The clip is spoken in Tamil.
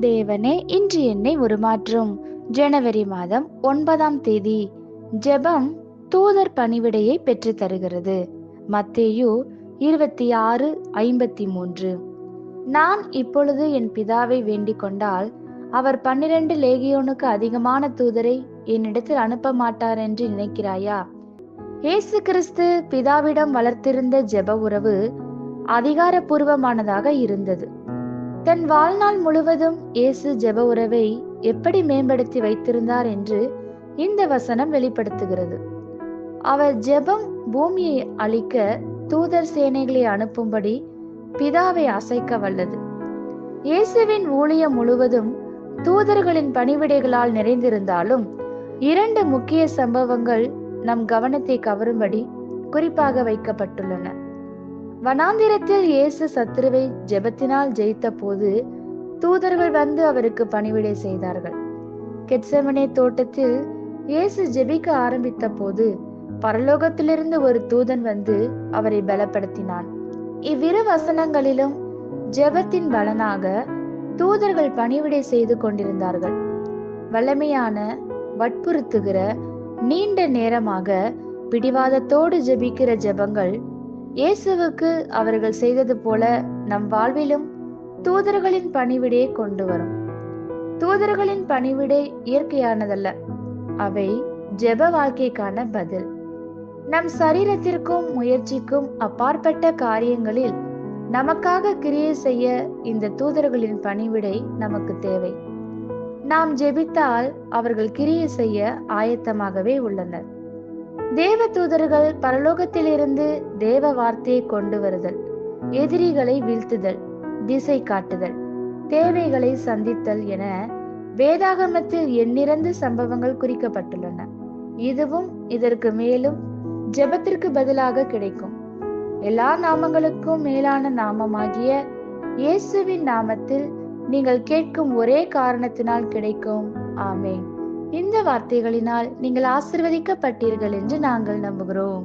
தேவனே, இன்று என்னை உருமாற்றும். ஜனவரி மாதம் 9ஆம் தேதி. ஜெபம் தூதர் பணிவிடையை பெற்று தருகிறது. மத்தேயு 26:53. நான் இப்பொழுது என் பிதாவை வேண்டிக் கொண்டால் அவர் 12 லேகியோனுக்கு அதிகமான தூதரை என்னிடத்தில் அனுப்ப மாட்டார் என்று நினைக்கிறாயா? இயேசு கிறிஸ்து பிதாவிடம் வளர்த்திருந்த ஜெப உறவு அதிகாரப்பூர்வமானதாக இருந்தது. தன் வாழ்நாள் முழுவதும் இயேசு ஜெப உறவை எப்படி மேம்படுத்தி வைத்திருந்தார் என்று இந்த வசனம் வெளிப்படுத்துகிறது. அவர் ஜெபம் பூமியை அழிக்க தூதர் சேனைகளை அனுப்பும்படி பிதாவை அசைக்க வல்லது. இயேசுவின் ஊழியம் முழுவதும் தூதர்களின் பணிவிடைகளால் நிறைந்திருந்தாலும் 2 முக்கிய சம்பவங்கள் நம் கவனத்தை கவரும்படி குறிப்பாக வைக்கப்பட்டுள்ளன. வனாந்திரத்தில் இயேசு சத்துருவை ஜெபத்தினால் ஜெயித்த போது தூதர்கள் வந்து அவருக்கு பணிவிடை செய்தார்கள். கெத்செமனே தோட்டத்தில் இயேசு ஜெபிக்க ஆரம்பித்த போது பரலோகத்திலிருந்து ஒரு தூதன் வந்து அவரை பலப்படுத்தினான். இவ்விரு வசனங்களிலும் ஜெபத்தின் பலனாக தூதர்கள் பணிவிடை செய்து கொண்டிருந்தார்கள். வல்லமையான, வற்புறுத்துகிற, நீண்ட நேரமாக பிடிவாதத்தோடு ஜெபிக்கிற ஜெபங்கள் இயேசுவுக்கு அவர்கள் செய்தது போல நம் வாழ்விலும் தூதர்களின் பணிவிடையை கொண்டு வரும். தூதர்களின் பணிவிடை இயற்கையானதல்ல, அவை ஜெப வாழ்க்கைக்கான பதில். நம் சரீரத்திற்கும் முயற்சிக்கும் அப்பாற்பட்ட காரியங்களில் நமக்காக கிரியை செய்ய இந்த தூதர்களின் பணிவிடை நமக்கு தேவை. நாம் ஜெபித்தால் அவர்கள் கிரியை செய்ய ஆயத்தமாகவே உள்ளனர். தேவ தூதர்கள் பரலோகத்திலிருந்து தேவ வார்த்தையை கொண்டு வருதல், எதிரிகளை வீழ்த்துதல், திசை காட்டுதல், தேவைகளை சந்தித்தல் என வேதாகமத்தில் எண்ணிறந்த சம்பவங்கள் குறிக்கப்பட்டுள்ளன. இதுவும் இதற்கு மேலும் ஜெபத்திற்கு பதிலாக கிடைக்கும். எல்லா நாமங்களுக்கும் மேலான நாமமாகிய இயேசுவின் நாமத்தில் நீங்கள் கேட்கும் ஒரே காரணத்தினால் கிடைக்கும். ஆமென். இந்த வார்த்தைகளினால் நீங்கள் ஆசீர்வதிக்கப்பட்டீர்கள் என்று நாங்கள் நம்புகிறோம்.